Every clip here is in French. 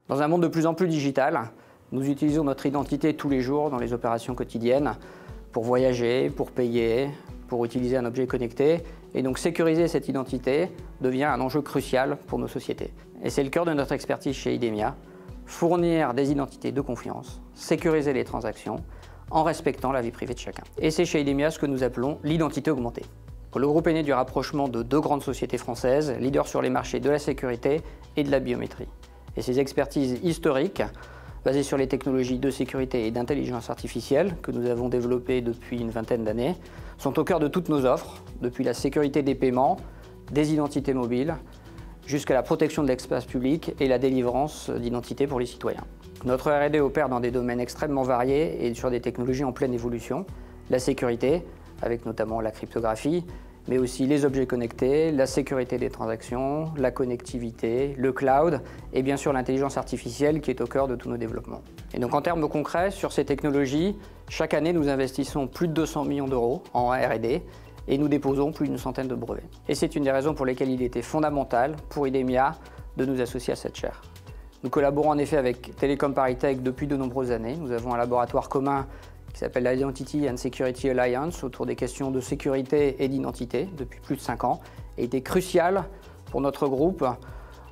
Dans un monde de plus en plus digital, nous utilisons notre identité tous les jours dans les opérations quotidiennes pour voyager, pour payer, pour utiliser un objet connecté. Et donc sécuriser cette identité devient un enjeu crucial pour nos sociétés. Et c'est le cœur de notre expertise chez IDEMIA, fournir des identités de confiance, sécuriser les transactions en respectant la vie privée de chacun. Et c'est chez IDEMIA ce que nous appelons l'identité augmentée. Le groupe est né du rapprochement de deux grandes sociétés françaises, leaders sur les marchés de la sécurité et de la biométrie. Et ces expertises historiques, basées sur les technologies de sécurité et d'intelligence artificielle que nous avons développées depuis une vingtaine d'années, sont au cœur de toutes nos offres, depuis la sécurité des paiements, des identités mobiles, jusqu'à la protection de l'espace public et la délivrance d'identités pour les citoyens. Notre R&D opère dans des domaines extrêmement variés et sur des technologies en pleine évolution. La sécurité, avec notamment la cryptographie, mais aussi les objets connectés, la sécurité des transactions, la connectivité, le cloud et bien sûr l'intelligence artificielle qui est au cœur de tous nos développements. Et donc en termes concrets, sur ces technologies, chaque année nous investissons plus de 200 millions d'euros en R&D et nous déposons plus d'une centaine de brevets. Et c'est une des raisons pour lesquelles il était fondamental pour IDEMIA de nous associer à cette chaire. Nous collaborons en effet avec Telecom ParisTech depuis de nombreuses années. Nous avons un laboratoire commun qui s'appelle l'Identity and Security Alliance autour des questions de sécurité et d'identité depuis plus de 5 ans et il était crucial pour notre groupe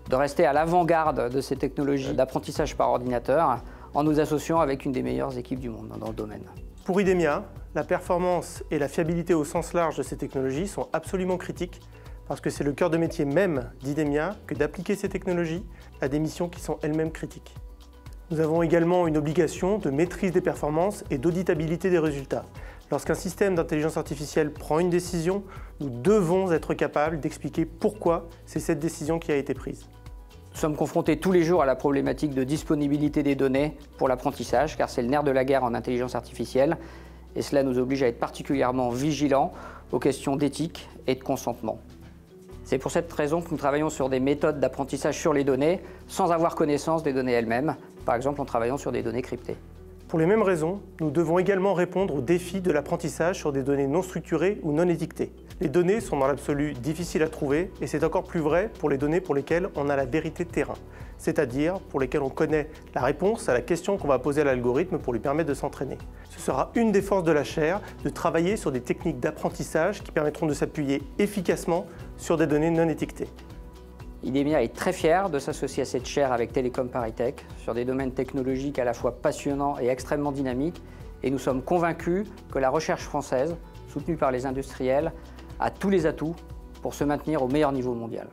de rester à l'avant-garde de ces technologies d'apprentissage par ordinateur en nous associant avec une des meilleures équipes du monde dans le domaine. Pour IDEMIA, la performance et la fiabilité au sens large de ces technologies sont absolument critiques parce que c'est le cœur de métier même d'IDEMIA que d'appliquer ces technologies à des missions qui sont elles-mêmes critiques. Nous avons également une obligation de maîtrise des performances et d'auditabilité des résultats. Lorsqu'un système d'intelligence artificielle prend une décision, nous devons être capables d'expliquer pourquoi c'est cette décision qui a été prise. Nous sommes confrontés tous les jours à la problématique de disponibilité des données pour l'apprentissage, car c'est le nerf de la guerre en intelligence artificielle, et cela nous oblige à être particulièrement vigilants aux questions d'éthique et de consentement. C'est pour cette raison que nous travaillons sur des méthodes d'apprentissage sur les données sans avoir connaissance des données elles-mêmes, par exemple en travaillant sur des données cryptées. Pour les mêmes raisons, nous devons également répondre aux défis de l'apprentissage sur des données non structurées ou non étiquetées. Les données sont dans l'absolu difficiles à trouver et c'est encore plus vrai pour les données pour lesquelles on a la vérité de terrain, c'est-à-dire pour lesquelles on connaît la réponse à la question qu'on va poser à l'algorithme pour lui permettre de s'entraîner. Ce sera une des forces de la chaire de travailler sur des techniques d'apprentissage qui permettront de s'appuyer efficacement sur des données non étiquetées. IDEMIA est très fier de s'associer à cette chaire avec Telecom ParisTech sur des domaines technologiques à la fois passionnants et extrêmement dynamiques et nous sommes convaincus que la recherche française, soutenue par les industriels, a tous les atouts pour se maintenir au meilleur niveau mondial.